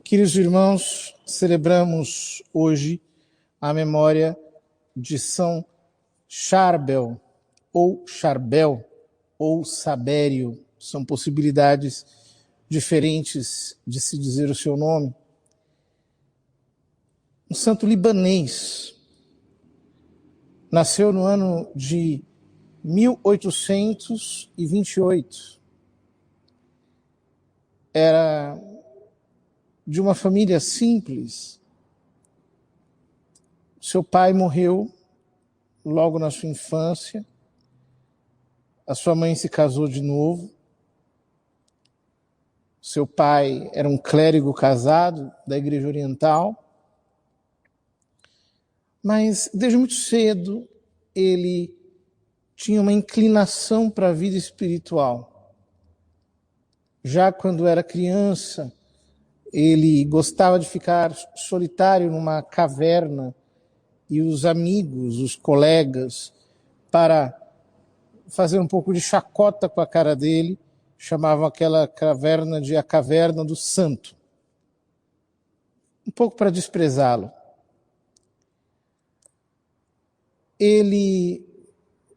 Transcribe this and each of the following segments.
Queridos irmãos, celebramos hoje a memória de São Charbel, ou Charbel, ou Sabério. São possibilidades diferentes de se dizer o seu nome. Um santo libanês. Nasceu no ano de 1828. Era de uma família simples. Seu pai morreu logo na sua infância. A sua mãe se casou de novo. Seu pai era um clérigo casado da Igreja Oriental. Mas desde muito cedo ele tinha uma inclinação para a vida espiritual. Já quando era criança, ele gostava de ficar solitário numa caverna e os amigos, os colegas, para fazer um pouco de chacota com a cara dele, chamavam aquela caverna de a Caverna do Santo. Um pouco para desprezá-lo. Ele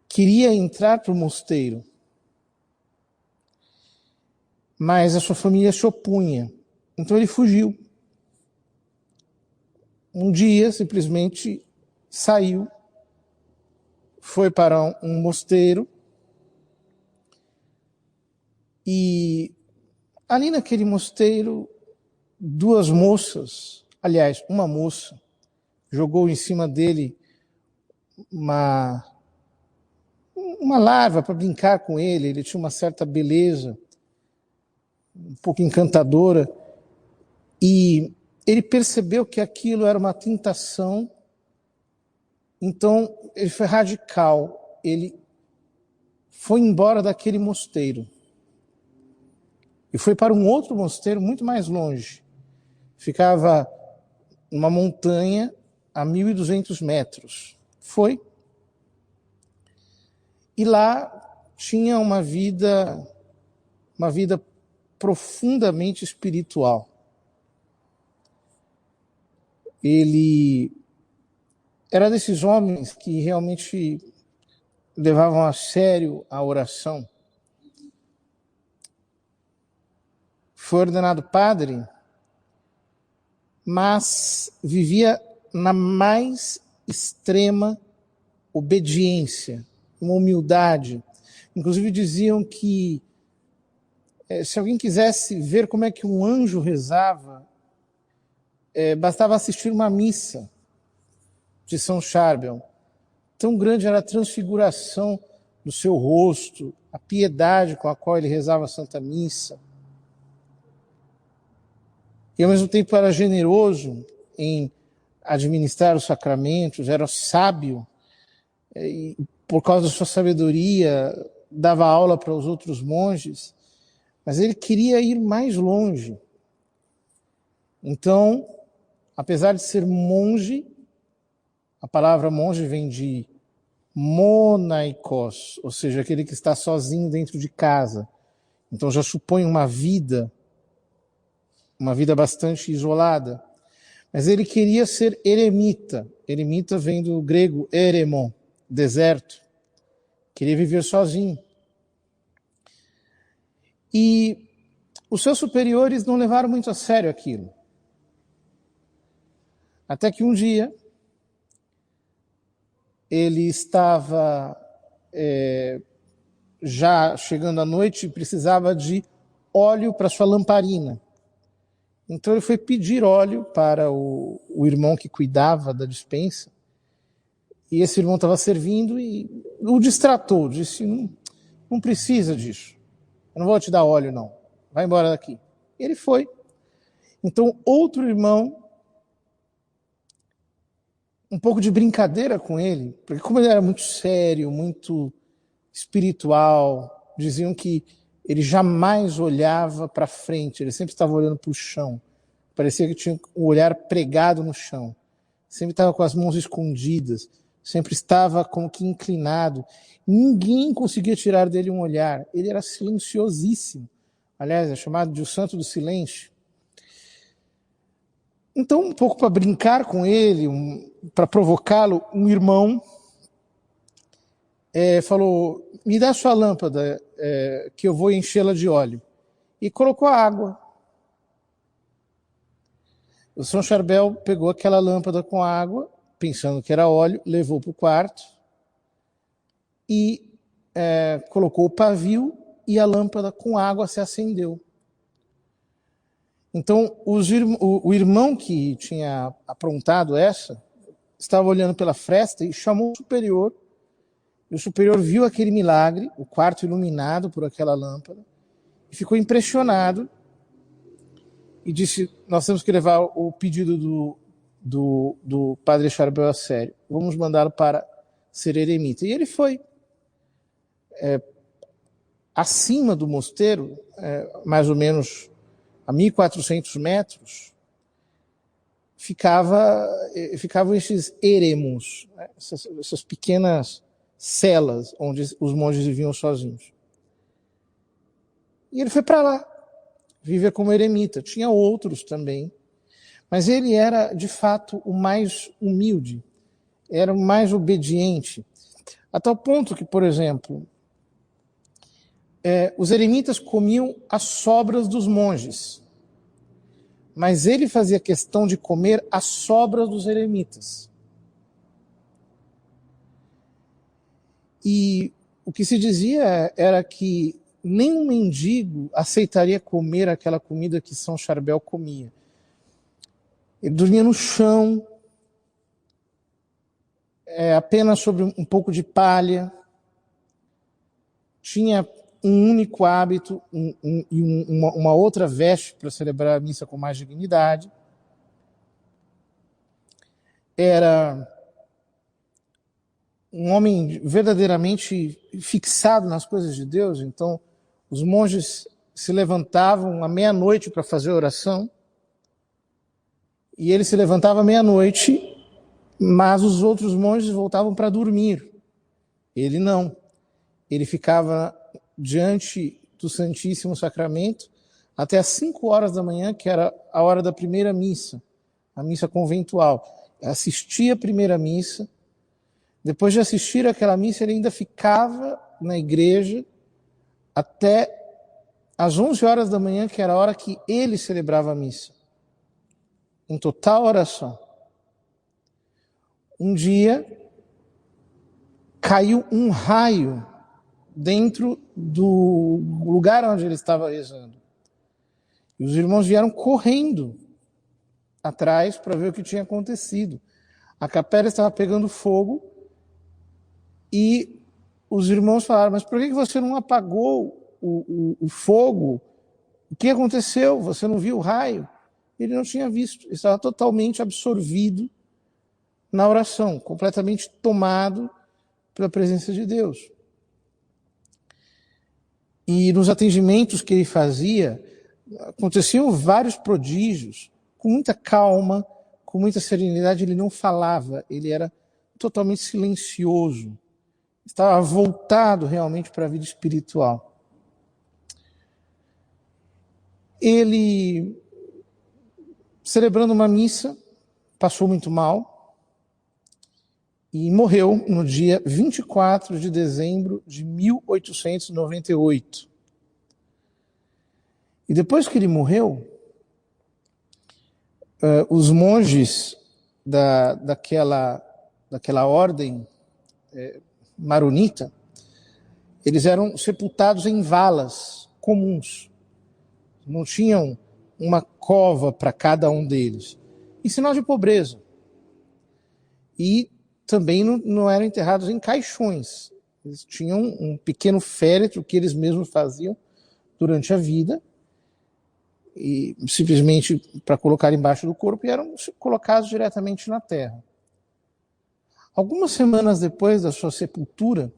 queria entrar para o mosteiro, mas a sua família se opunha. Então ele fugiu. Um dia, simplesmente, saiu, foi para um mosteiro e ali naquele mosteiro, duas moças, aliás, uma moça, jogou em cima dele uma larva para brincar com ele. Ele tinha uma certa beleza, um pouco encantadora, e ele percebeu que aquilo era uma tentação. Então ele foi radical, ele foi embora daquele mosteiro e foi para um outro mosteiro muito mais longe. Ficava numa montanha a 1.200 metros. Foi. E lá tinha uma vida profundamente espiritual. Ele era desses homens que realmente levavam a sério a oração. Foi ordenado padre, mas vivia na mais extrema obediência, uma humildade. Inclusive diziam que se alguém quisesse ver como é que um anjo rezava, bastava assistir uma missa de São Charbel. Tão grande era a transfiguração do seu rosto, a piedade com a qual ele rezava a Santa Missa. E ao mesmo tempo era generoso em administrar os sacramentos, era sábio, e por causa da sua sabedoria dava aula para os outros monges, mas ele queria ir mais longe. Então, apesar de ser monge, a palavra monge vem de monaikos, ou seja, aquele que está sozinho dentro de casa. Então já supõe uma vida bastante isolada. Mas ele queria ser eremita. Eremita vem do grego eremon, deserto. Queria viver sozinho. E os seus superiores não levaram muito a sério aquilo. Até que um dia ele estava já chegando à noite e precisava de óleo para sua lamparina. Então ele foi pedir óleo para o irmão que cuidava da despensa. E esse irmão estava servindo e o distratou, disse: não precisa disso, eu não vou te dar óleo não, vai embora daqui. E ele foi. Então outro irmão, um pouco de brincadeira com ele, porque como ele era muito sério, muito espiritual, diziam que ele jamais olhava para frente, ele sempre estava olhando para o chão. Parecia que tinha o olhar pregado no chão. Sempre estava com as mãos escondidas, sempre estava como que inclinado. Ninguém conseguia tirar dele um olhar. Ele era silenciosíssimo. Aliás, é chamado de o santo do silêncio. Então, um pouco para brincar com ele, para provocá-lo, um irmão falou: me dá sua lâmpada, que eu vou enchê-la de óleo. E colocou a água. O São Charbel pegou aquela lâmpada com água, pensando que era óleo, levou para o quarto e colocou o pavio e a lâmpada com água se acendeu. Então, o irmão que tinha aprontado essa estava olhando pela fresta e chamou o superior. E o superior viu aquele milagre, o quarto iluminado por aquela lâmpada, e ficou impressionado e disse: nós temos que levar o pedido do padre Charbel a sério. Vamos mandá-lo para ser eremita. E ele foi. Acima do mosteiro, mais ou menos a 1.400 metros, ficavam esses eremos, né? essas pequenas celas onde os monges viviam sozinhos. E ele foi para lá, viver como eremita. Tinha outros também, mas ele era, de fato, o mais humilde, era o mais obediente, a tal ponto que, por exemplo, os eremitas comiam as sobras dos monges, mas ele fazia questão de comer as sobras dos eremitas. E o que se dizia era que nenhum mendigo aceitaria comer aquela comida que São Charbel comia. Ele dormia no chão, apenas sobre um pouco de palha, tinha um único hábito e uma outra veste para celebrar a missa com mais dignidade. Era um homem verdadeiramente fixado nas coisas de Deus. Então, os monges se levantavam à meia-noite para fazer oração, e ele se levantava à meia-noite, mas os outros monges voltavam para dormir. Ele não. Ele ficava diante do Santíssimo Sacramento até às 5 horas da manhã, que era a hora da primeira missa, a missa conventual. Assistia a primeira missa. Depois de assistir aquela missa, ele ainda ficava na igreja até às 11 horas da manhã, que era a hora que ele celebrava a missa, em total oração. Um dia, caiu um raio dentro do lugar onde ele estava rezando. E os irmãos vieram correndo atrás para ver o que tinha acontecido. A capela estava pegando fogo e os irmãos falaram: mas por que você não apagou o fogo? O que aconteceu? Você não viu o raio? Ele não tinha visto, ele estava totalmente absorvido na oração, completamente tomado pela presença de Deus. E nos atendimentos que ele fazia, aconteciam vários prodígios, com muita calma, com muita serenidade. Ele não falava, ele era totalmente silencioso, estava voltado realmente para a vida espiritual. Ele, celebrando uma missa, passou muito mal e morreu no dia 24 de dezembro de 1898. E depois que ele morreu, os monges daquela ordem maronita, eles eram sepultados em valas comuns. Não tinham uma cova para cada um deles. Em sinal de pobreza. E também não eram enterrados em caixões. Eles tinham um pequeno féretro que eles mesmos faziam durante a vida, e simplesmente para colocar embaixo do corpo, e eram colocados diretamente na terra. Algumas semanas depois da sua sepultura,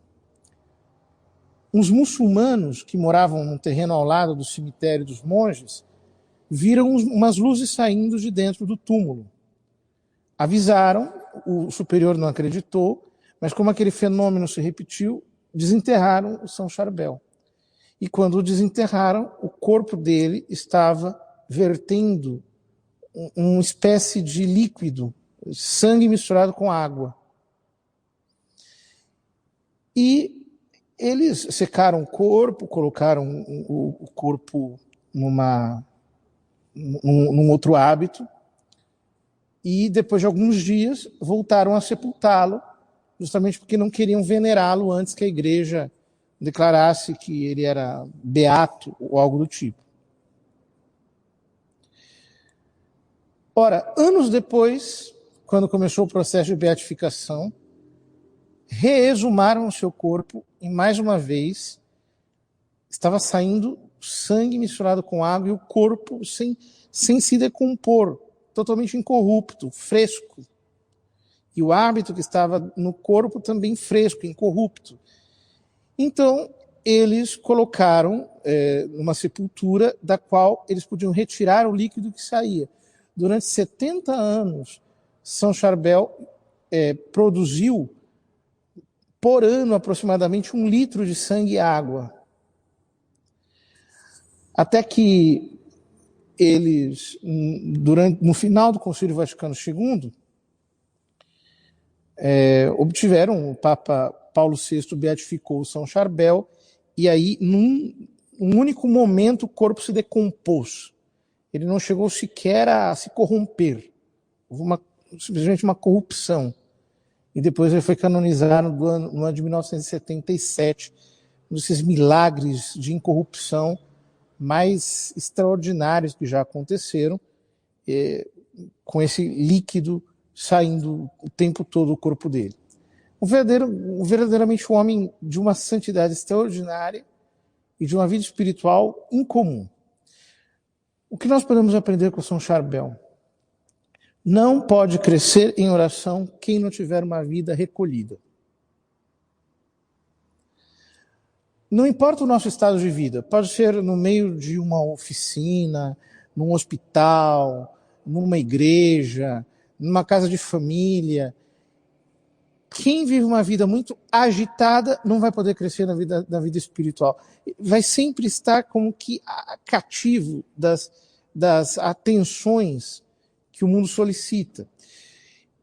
uns muçulmanos que moravam no terreno ao lado do cemitério dos monges viram umas luzes saindo de dentro do túmulo. Avisaram, o superior não acreditou, mas como aquele fenômeno se repetiu, desenterraram o São Charbel. E quando o desenterraram, o corpo dele estava vertendo uma espécie de líquido, sangue misturado com água. E eles secaram o corpo, colocaram o corpo num outro hábito, e depois de alguns dias voltaram a sepultá-lo, justamente porque não queriam venerá-lo antes que a igreja declarasse que ele era beato ou algo do tipo. Ora, anos depois, quando começou o processo de beatificação, reexumaram o seu corpo e, mais uma vez, estava saindo sangue misturado com água e o corpo sem se decompor, totalmente incorrupto, fresco. E o hábito que estava no corpo também fresco, incorrupto. Então, eles colocaram numa sepultura da qual eles podiam retirar o líquido que saía. Durante 70 anos, São Charbel produziu, por ano, aproximadamente 1 litro de sangue e água. Até que eles, no final do Concílio Vaticano II, obtiveram, o Papa Paulo VI beatificou São Charbel, e aí, num único momento, o corpo se decompôs. Ele não chegou sequer a se corromper. Houve simplesmente uma corrupção. E depois ele foi canonizado no ano de 1977, um desses milagres de incorrupção mais extraordinários que já aconteceram, com esse líquido saindo o tempo todo do corpo dele. Verdadeiramente um homem de uma santidade extraordinária e de uma vida espiritual incomum. O que nós podemos aprender com São Charbel? Não pode crescer em oração quem não tiver uma vida recolhida. Não importa o nosso estado de vida, pode ser no meio de uma oficina, num hospital, numa igreja, numa casa de família. Quem vive uma vida muito agitada não vai poder crescer na vida espiritual. Vai sempre estar como que cativo das atenções que o mundo solicita.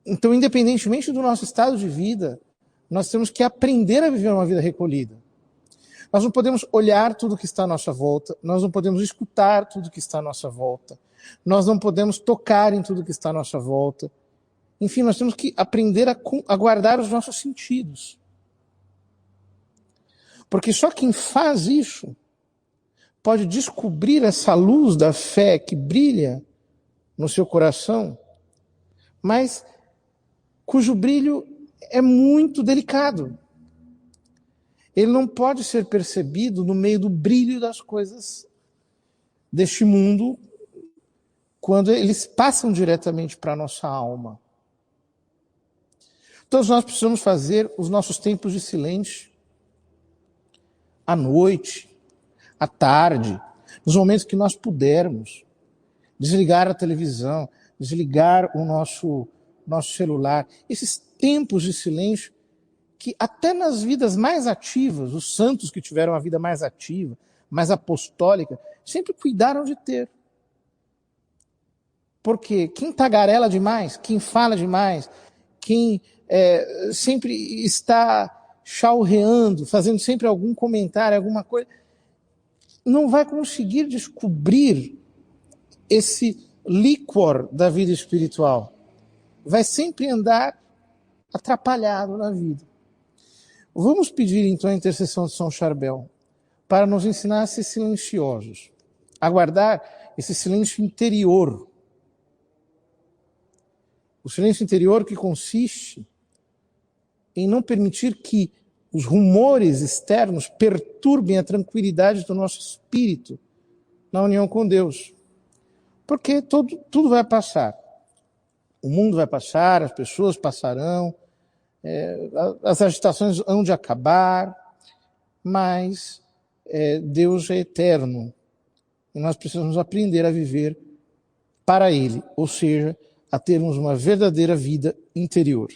Então, independentemente do nosso estado de vida, nós temos que aprender a viver uma vida recolhida. Nós não podemos olhar tudo que está à nossa volta, nós não podemos escutar tudo que está à nossa volta, nós não podemos tocar em tudo que está à nossa volta. Enfim, nós temos que aprender a guardar os nossos sentidos. Porque só quem faz isso pode descobrir essa luz da fé que brilha no seu coração, mas cujo brilho é muito delicado. Ele não pode ser percebido no meio do brilho das coisas deste mundo, quando eles passam diretamente para a nossa alma. Todos nós precisamos fazer os nossos tempos de silêncio, à noite, à tarde, nos momentos que nós pudermos, desligar a televisão, desligar o nosso celular. Esses tempos de silêncio que até nas vidas mais ativas, os santos que tiveram a vida mais ativa, mais apostólica, sempre cuidaram de ter. Porque quem tagarela demais, quem fala demais, quem sempre está chaureando, fazendo sempre algum comentário, alguma coisa, não vai conseguir descobrir esse líquor da vida espiritual. Vai sempre andar atrapalhado na vida. Vamos pedir então a intercessão de São Charbel para nos ensinar a ser silenciosos, a guardar esse silêncio interior. O silêncio interior que consiste em não permitir que os rumores externos perturbem a tranquilidade do nosso espírito na união com Deus. Porque tudo vai passar. O mundo vai passar, as pessoas passarão, as agitações hão de acabar, mas Deus é eterno e nós precisamos aprender a viver para Ele, ou seja, a termos uma verdadeira vida interior.